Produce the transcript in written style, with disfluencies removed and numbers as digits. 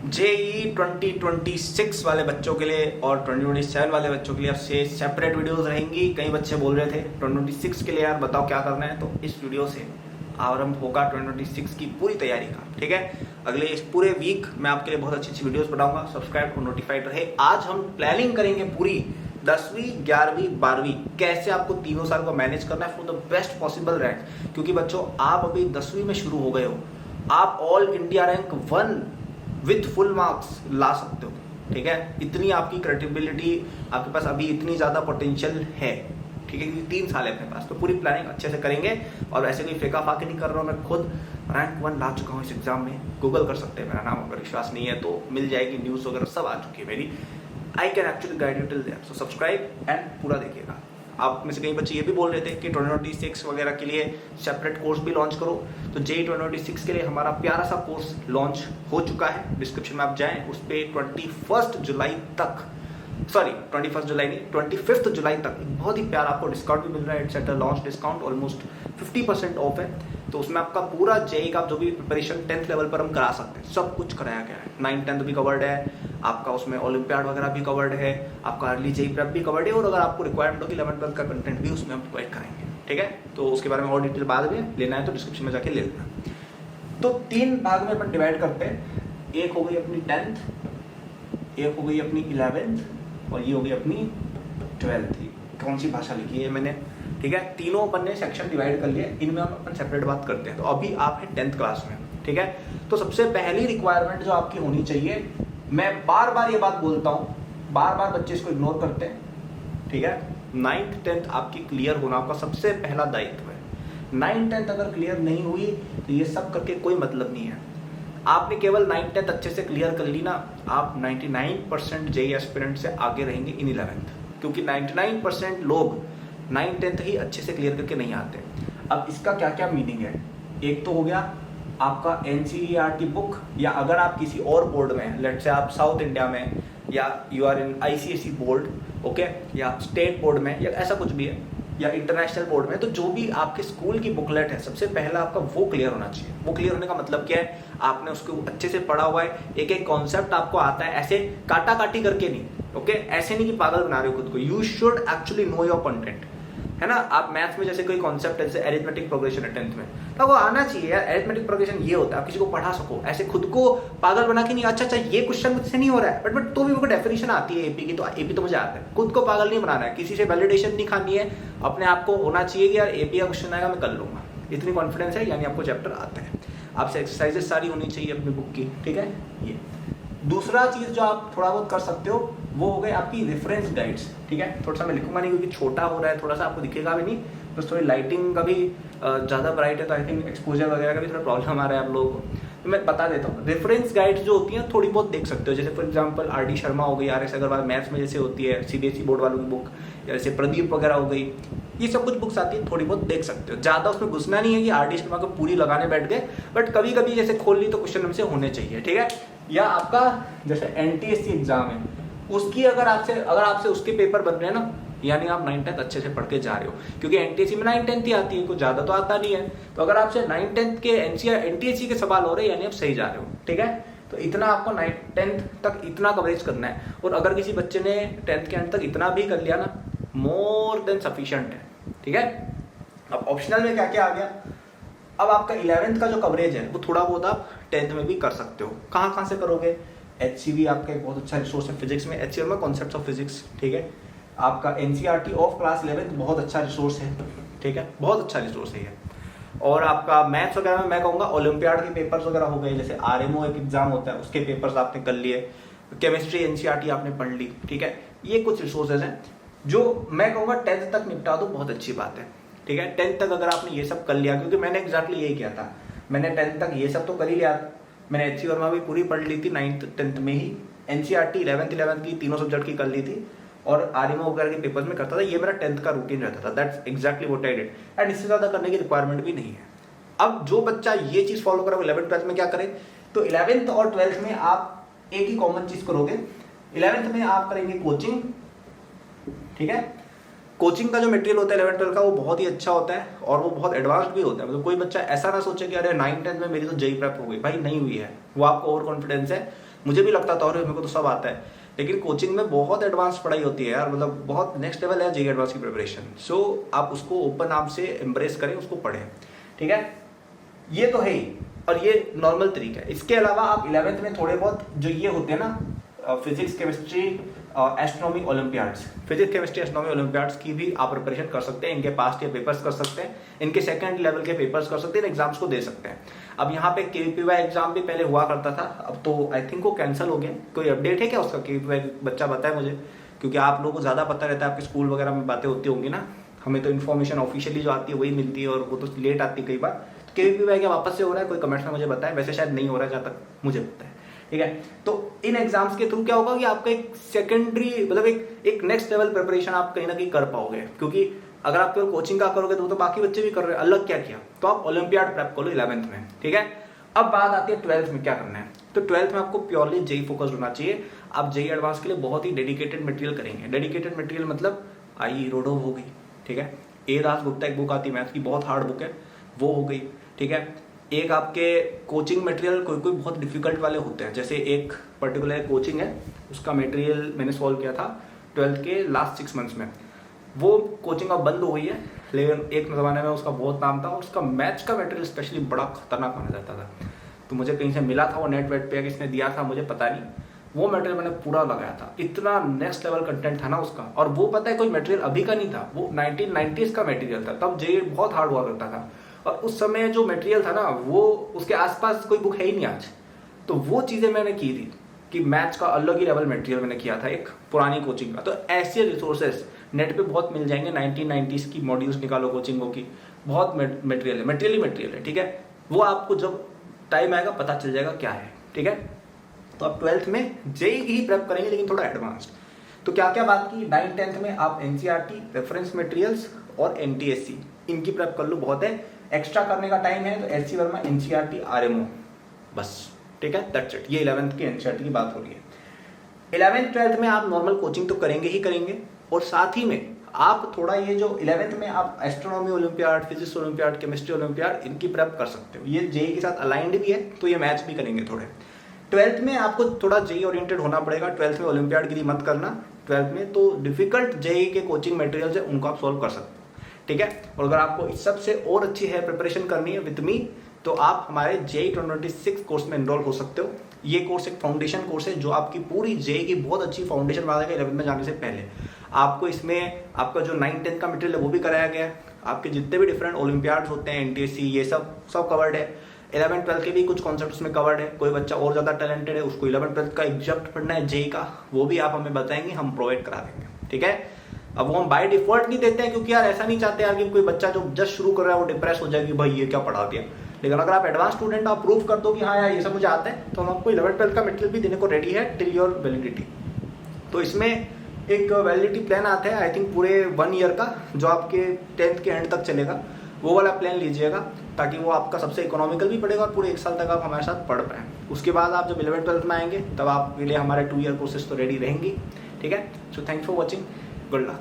JEE 2026 वाले बच्चों के लिए और 2027 वाले बच्चों के लिए आपसे सेपरेट वीडियोस रहेंगी। कई बच्चे बोल रहे थे 2026 के लिए यार बताओ क्या करना है, तो इस वीडियो से आरंभ होगा 2026 की पूरी तैयारी का। ठीक है, अगले इस पूरे वीक मैं आपके लिए बहुत अच्छी अच्छी वीडियोस बनाऊंगा। सब्सक्राइब और नोटिफाइड रहे। आज हम प्लानिंग करेंगे पूरी 10वीं 11वीं 12वीं कैसे आपको तीनों साल को मैनेज करना है for the best possible rank. क्योंकि बच्चों आप अभी 10वीं में शुरू हो गए हो, आप all India rank 1 with full marks ला सकते हो। ठीक है, इतनी आपकी क्रेडिबिलिटी, आपके पास अभी इतनी ज्यादा पोटेंशियल है। ठीक है, क्योंकि 3 साल है अपने पास, तो पूरी प्लानिंग अच्छे से करेंगे। और ऐसे कोई फेंका फाके नहीं कर रहा हूँ, मैं खुद रैंक 1 ला चुका हूँ इस एग्जाम में। गूगल कर सकते हैं मेरा नाम, अगर विश्वास नहीं है तो मिल जाएगी, न्यूज वगैरह सब आ चुकी है मेरी। I can actually guide you till there, so subscribe and पूरा देखिएगा। आप में से कई बच्चे ये भी बोल रहे थे कि 2026 वगैरह के लिए सेपरेट कोर्स भी लॉन्च करो, तो जेई 2026 के लिए हमारा प्यारा सा कोर्स लॉन्च हो चुका है। डिस्क्रिप्शन में आप जाएं, उस पर 21 जुलाई तक, सॉरी 21 जुलाई नहीं 25 जुलाई तक एक बहुत ही प्यारा आपको डिस्काउंट भी मिल रहा है। It's at a launch discount, almost 50% of है। तो उसमें आपका पूरा जेई का जो भी प्रिपरेशन 10th लेवल पर हम करा सकते हैं, सब कुछ कराया गया है। 9th 10th भी कवर्ड है आपका, उसमें ओलंपियाड वगैरह भी कवर्ड है आपका, अर्ली जेई प्रेप भी कवर्ड है। और अगर आपको रिक्वायरमेंट हो कि 11th 12th का कंटेंट भी उसमें हम प्रोवाइड करेंगे। ठीक है, तो उसके बारे में और डिटेल बाद में लेना है तो डिस्क्रिप्शन में जाके ले लेना। तो 3 भाग में अपन डिवाइड करते हैं। एक हो गई अपनी 10th, एक हो गई अपनी 11th और ये हो गई अपनी 12th। कौन सी भाषा लिखी है मैंने। ठीक है, तीनों अपन ने सेक्शन डिवाइड कर लिए, इनमें हम अपन सेपरेट बात करते हैं। तो अभी आप हैं 10th क्लास में। ठीक है, तो सबसे पहली रिक्वायरमेंट जो आपकी होनी चाहिए, मैं बार बार ये बात बोलता हूँ, बार बार बच्चे इसको इग्नोर करते हैं। ठीक है, 9th 10th आपकी क्लियर होना आपका सबसे पहला दायित्व है। 9th 10th अगर क्लियर नहीं हुई तो ये सब करके कोई मतलब नहीं है। आपने केवल 9th 10th अच्छे से क्लियर कर ली ना, आप 99% जेई एस्पिरेंट से आगे रहेंगे इन 11th। क्योंकि 99% लोग 9th 10th ही अच्छे से क्लियर करके नहीं आते। अब इसका क्या क्या मीनिंग है, एक तो हो गया आपका एनसीईआरटी बुक, या अगर आप किसी और बोर्ड में, लेट्स से आप साउथ इंडिया में, या you are in ICSE board, okay, या स्टेट बोर्ड में, या ऐसा कुछ भी है, या इंटरनेशनल बोर्ड में, तो जो भी आपके स्कूल की बुकलेट है सबसे पहला आपका वो क्लियर होना चाहिए। वो क्लियर होने का मतलब क्या है, आपने उसको अच्छे से पढ़ा हुआ है, एक एक कॉन्सेप्ट आपको आता है, ऐसे काटा काटी करके नहीं। ओके, ऐसे नहीं कि पागल बना रहे हो खुद को। You should actually know your content, है ना। आप मैथ्स में जैसे कोई कॉन्सेप्ट है, जैसे अरिथमेटिक प्रोग्रेशन है 10th में, तो वो आना चाहिए यार। अरिथमेटिक प्रोग्रेशन ये होता है, आप किसी को पढ़ा सको, ऐसे खुद को पागल बना के नहीं। अच्छा ये क्वेश्चन मुझसे नहीं हो रहा है, बट तो भी मेरे को डेफिनेशन आती है एपी की, तो एपी तो मुझे आता है। खुद को पागल नहीं बनाना है, किसी से वैलिडेशन नहीं खानी है। अपने आप को होना चाहिए कि यार एपी का क्वेश्चन आएगा मैं कर लूंगा, इतनी कॉन्फिडेंस है, यानी आपको चैप्टर आता है। आपसे एक्सरसाइजेस सारी होनी चाहिए अपनी बुक की। ठीक है, ये दूसरा चीज जो आप थोड़ा बहुत कर सकते हो वो हो गए आपकी रेफरेंस गाइड्स। ठीक है, थोड़ा सा मैं लिखूंगा नहीं क्योंकि छोटा हो रहा है, थोड़ा सा आपको दिखेगा भी नहीं, तो थोड़ी लाइटिंग का भी ज़्यादा ब्राइट है, तो आई थिंक एक्सपोजर वगैरह का भी थोड़ा प्रॉब्लम आ रहा है आप लोगों को, तो मैं बता देता हूँ। रेफरेंस गाइड्स जो होती हैं थोड़ी बहुत देख सकते हो, जैसे फॉर एग्जांपल आरडी शर्मा हो गई, आरएस अग्रवाल मैथ्स में जैसे होती है, सीबीएसई बोर्ड वालों की बुक, या जैसे प्रदीप वगैरह हो गई, ये सब कुछ बुक्स आती है, थोड़ी बहुत देख सकते हो। ज़्यादा उसमें घुसना नहीं है कि आरडी शर्मा को पूरी लगाने बैठ गए, बट कभी कभी जैसे खोल ली तो क्वेश्चन हमसे होने चाहिए। ठीक है, या आपका जैसे एनटीएससी एग्जाम है, उसकी अगर आपसे उसके पेपर बन रहे हैं ना, यानी आप 9th 10th अच्छे से पढ़ के जा रहे हो। क्योंकि एनटीएससी में 9th 10th ही आती है, कुछ ज्यादा तो आता नहीं है। तो अगर आपसे 9th 10th के एनटीएससी के सवाल हो रहे हैं, यानी आप सही जा रहे हो। ठीक है, तो इतना आपको 9th 10th तक इतना कवरेज करना है। और अगर किसी बच्चे ने 10th के एंड तक इतना भी कर लिया ना, मोर देन सफिशिएंट है। ठीक है, अब ऑप्शनल में क्या क्या आ गया। अब आपका 11th का जो कवरेज है वो थोड़ा बहुत आप 10th में भी कर सकते हो। कहाँ से करोगे, HCV आपका एक बहुत अच्छा रिसोर्स है फिजिक्स में, HCV में कॉन्सेप्ट्स ऑफ फिजिक्स। ठीक है, आपका NCERT ऑफ क्लास 11th बहुत अच्छा रिसोर्स है। ठीक है, बहुत अच्छा रिसोर्स है ये। और आपका मैथ्स वगैरह में मैं कहूँगा ओलंपियाड के पेपर्स वगैरह हो गए, जैसे RMO एक एग्जाम होता है, उसके पेपर्स आपने कर लिए, केमिस्ट्री NCERT आपने पढ़ ली। ठीक है, ये कुछ रिसोर्सेज हैं जो मैं कहूँगा 10th तक निपटा दो, बहुत अच्छी बात है। ठीक है, 10th तक अगर आपने ये सब कर लिया, क्योंकि मैंने एग्जैक्टली यही किया था, मैंने 10th तक ये सब तो कर ही लिया। मैंने HC वर्मा भी पूरी पढ़ ली थी 9th 10th में ही, NCERT 11th की तीनों सब्जेक्ट की कर ली थी, और RMO वगैरह के पेपर्स में करता था। ये मेरा 10th का रूटीन रहता था। That's exactly what I did, and इससे ज़्यादा करने की रिक्वायरमेंट भी नहीं है। अब जो बच्चा ये चीज़ फॉलो करा 11th 12th में क्या करे, तो 11th और 12th में आप एक ही कॉमन चीज़ करोगे। 11th में आप करेंगे कोचिंग। ठीक है, कोचिंग का जो मटेरियल होता है 11th 12th का वो बहुत ही अच्छा होता है और वो बहुत एडवांस्ड भी होता है। मतलब कोई बच्चा ऐसा ना सोचे कि अरे 9th 10th में मेरी तो जेई प्रेप हो गई, भाई नहीं हुई है, वो आपको ओवर कॉन्फिडेंस है। मुझे भी लगता था और मेरे को तो सब आता है, लेकिन कोचिंग में बहुत एडवांस पढ़ाई होती है यार, मतलब बहुत नेक्स्ट लेवल है जेईई एडवांस की प्रिपरेशन। सो आप उसको ओपन आर्म से एम्ब्रेस करें, उसको पढ़ें, ठीक है। ये तो है ही, और ये नॉर्मल तरीका है। इसके अलावा आप 11th में थोड़े बहुत जो ये होते हैं ना physics chemistry astronomy Olympiads, physics chemistry astronomy Olympiads की भी आप प्रिपरेशन कर सकते हैं। इनके पास्ट ईयर पेपर्स कर सकते हैं, इनके सेकंड लेवल के पेपर्स कर सकते हैं, एग्जाम्स को दे सकते हैं। अब यहाँ पे केवीपीवाई एग्जाम भी पहले हुआ करता था, अब तो आई थिंक वो कैंसिल हो गया। कोई अपडेट है क्या उसका? केवीपीवाई बच्चा बताए मुझे, क्योंकि आप लोगों को ज्यादा पता रहता है, आपके स्कूल वगैरह में बातें होती होंगी ना, हमें तो इन्फॉर्मेशन ऑफिशियली जो आती है वही मिलती है और वो तो लेट आती है कई बार। तो केवीपीवाई क्या वापस से हो रहा है? कोई कमेंट्स में मुझे बताए, वैसे शायद नहीं हो रहा है जहाँ तक मुझे पता है, ठीक है। तो इन एग्जाम्स के थ्रू क्या होगा कि आपका एक सेकेंडरी मतलब एक नेक्स्ट लेवल प्रिपरेशन आप कहीं ना कहीं कर पाओगे, क्योंकि अगर आप केवल कोचिंग का करोगे तो बाकी बच्चे भी कर रहे हैं, अलग क्या किया, तो आप ओलंपियाड प्रेप करो 11th में, ठीक है। अब बात आती है 12th में क्या करना है। तो 12th में आपको प्योरली जेईई फोकस्ड होना चाहिए। आप जेईई एडवांस के लिए बहुत ही डेडिकेटेड मटेरियल करेंगे। डेडिकेटेड मटेरियल मतलब आई रोडो हो गई, ठीक है। ए दास गुप्ता एक बुक आती है मैथ्स की, बहुत हार्ड बुक है, वो हो गई, ठीक है। एक आपके कोचिंग मटेरियल कोई कोई बहुत डिफिकल्ट वाले होते हैं, जैसे एक पर्टिकुलर कोचिंग है, उसका मटेरियल मैंने सॉल्व किया था 12th के लास्ट 6 मंथ्स में। वो कोचिंग अब बंद हो गई है, लेकिन एक जमाने में उसका बहुत नाम था, और उसका मैथ्स का मटेरियल स्पेशली बड़ा खतरनाक माना जाता था। तो मुझे कहीं से मिला था वो नेट वेट पे, किसने दिया था मुझे पता नहीं, वो मटेरियल मैंने पूरा लगाया था। इतना नेक्स्ट लेवल कंटेंट था ना उसका, और वो पता है कोई मटेरियल अभी का नहीं था, वो 1990s का मटेरियल था। तब जेईई बहुत हार्ड हुआ करता था, और उस समय जो मटेरियल था ना वो उसके आसपास कोई बुक है ही नहीं आज। तो वो चीजें मैंने की थी कि मैथ्स का अलग ही लेवल मटेरियल मैंने किया था एक पुरानी कोचिंग का। तो ऐसे रिसोर्सेस नेट पे बहुत मिल जाएंगे, 1990s की मॉड्यूल्स निकालो कोचिंगों की, बहुत मटेरियल है, मटेरियल है, ठीक है। वो आपको जब टाइम आएगा पता चल जाएगा क्या है, ठीक है। तो आप 12th में जेईई की ही प्रेप करेंगे, लेकिन थोड़ा एडवांस्ड। तो क्या क्या बात की, 9th-10th में आप एनसीईआरटी, रेफरेंस मटेरियल्स और एनटीएससी इनकी प्रेप कर लो, बहुत है। एक्स्ट्रा करने का टाइम है तो एससी वर्मा, एनसीईआरटी, आरएमओ, बस, ठीक है, दैट्स इट। ये 11th की एनसीईआरटी की बात हो रही है। 11th-12th में आप नॉर्मल कोचिंग तो करेंगे ही करेंगे, और साथ ही में आप थोड़ा ये जो 11th में आप astronomy olympiad, physics olympiad, chemistry olympiad इनकी प्रेप कर सकते हो। ये जेईई के साथ अलाइंड भी है, तो ये मैथ्स भी करेंगे थोड़े। 12th में आपको थोड़ा जेईई ओरिएंटेड होना पड़ेगा। 12th में ओलंपियाड गिरी मत करना। 12th में तो डिफिकल्ट जेईई के कोचिंग मटेरियल्स है, उनको आप सॉल्व कर सकते हो, ठीक है। और अगर आपको इस सब से और अच्छी है प्रिपरेशन करनी है विद मी, तो आप हमारे जेईई 2026 कोर्स में एनरोल हो सकते हो। ये कोर्स एक फाउंडेशन कोर्स है जो आपकी पूरी जेईई की बहुत अच्छी फाउंडेशन बना देगा 11th में जाने से पहले। आपको इसमें आपका जो 9-10 का मटेरियल है वो भी कराया गया है, आपके जितने भी डिफरेंट ओलंपियाड्स होते हैं, एनटीएससी, ये सब कवर्ड है। 11-12 के भी कुछ कॉन्सेप्ट उसमें कवर्ड है। कोई बच्चा और ज्यादा टैलेंटेड है, उसको 11-12 का एग्जैक्ट पढ़ना है जेईई का, वो भी आप हमें बताएंगे, हम प्रोवाइड करा देंगे, ठीक है। अब वो हम बाय डिफॉल्ट नहीं देते हैं, क्योंकि यार ऐसा नहीं चाहते यार कि कोई बच्चा जो जस्ट शुरू कर रहा है वो डिप्रेस हो जाए कि भाई ये क्या पढ़ा दिया। लेकिन अगर आप एडवांस स्टूडेंट आप प्रूव कर दो कि हाँ यार ये सब मुझे आता है, तो हम आपको 11-12 का मटेरियल भी देने को रेडी है टिल योर वैलिडिटी। तो इसमें एक वैलिडिटी प्लान आता है आई थिंक पूरे 1 ईयर का, जो आपके 10th के एंड तक चलेगा। वो वाला प्लान लीजिएगा, ताकि वो आपका सबसे इकोनॉमिकल भी पड़ेगा और पूरे 1 साल तक आप हमारे साथ पढ़ पाएँ। उसके बाद आप जब 11-12 में आएंगे तब आपके लिए हमारे 2 ईयर कोर्सेज तो रेडी रहेंगी, ठीक है। So thanks for watching, good luck.